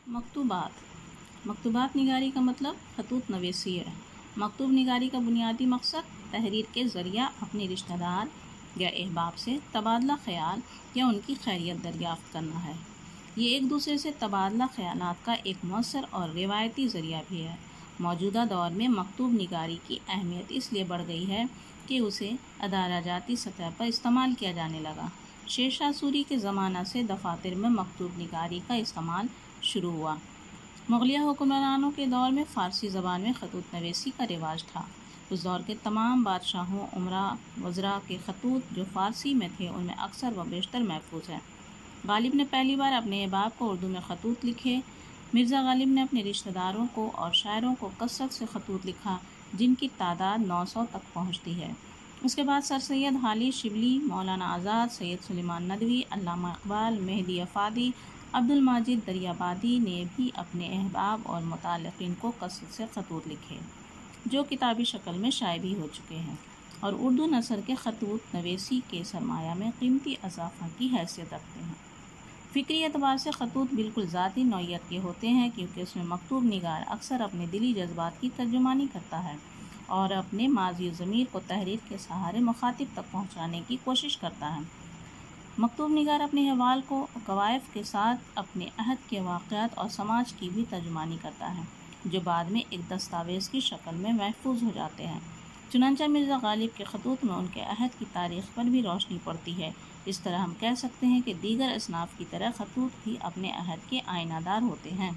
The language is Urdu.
مکتوبات نگاری کا مطلب خطوط نویسی ہے۔ مکتوب نگاری کا بنیادی مقصد تحریر کے ذریعہ اپنے رشتہ دار یا احباب سے تبادلہ خیال یا ان کی خیریت دریافت کرنا ہے۔ یہ ایک دوسرے سے تبادلہ خیالات کا ایک مؤثر اور روایتی ذریعہ بھی ہے۔ موجودہ دور میں مکتوب نگاری کی اہمیت اس لیے بڑھ گئی ہے کہ اسے ادارہ جاتی سطح پر استعمال کیا جانے لگا۔ شیر شاہ سوری کے زمانہ سے دفاتر میں مکتوب نگاری کا استعمال شروع ہوا۔ مغلیہ حکمرانوں کے دور میں فارسی زبان میں خطوط نویسی کا رواج تھا۔ اس دور کے تمام بادشاہوں، امراء، وزراء کے خطوط جو فارسی میں تھے ان میں اکثر و بیشتر محفوظ ہیں۔ غالب نے پہلی بار اپنے احباب کو اردو میں خطوط لکھے۔ مرزا غالب نے اپنے رشتہ داروں کو اور شاعروں کو کثرت سے خطوط لکھا جن کی تعداد 900 تک پہنچتی ہے۔ اس کے بعد سر سید حالی شبلی، مولانا آزاد، سید سلیمان ندوی، علامہ اقبال، مہدی افادی، عبد الماجد دریابادی نے بھی اپنے احباب اور متعلقین کو کثرت سے خطوط لکھے جو کتابی شکل میں شائع بھی ہو چکے ہیں اور اردو نثر کے خطوط نویسی کے سرمایہ میں قیمتی اضافہ کی حیثیت رکھتے ہیں۔ فکری اعتبار سے خطوط بالکل ذاتی نوعیت کے ہوتے ہیں کیونکہ اس میں مکتوب نگار اکثر اپنے دلی جذبات کی ترجمانی کرتا ہے اور اپنے ماضی و ضمیر کو تحریر کے سہارے مخاطب تک پہنچانے کی کوشش کرتا ہے۔ مکتوب نگار اپنے احوال کو کوائف کے ساتھ اپنے عہد کے واقعات اور سماج کی بھی ترجمانی کرتا ہے جو بعد میں ایک دستاویز کی شکل میں محفوظ ہو جاتے ہیں۔ چنانچہ مرزا غالب کے خطوط میں ان کے عہد کی تاریخ پر بھی روشنی پڑتی ہے۔ اس طرح ہم کہہ سکتے ہیں کہ دیگر اصناف کی طرح خطوط بھی اپنے عہد کے آئینہ دار ہوتے ہیں۔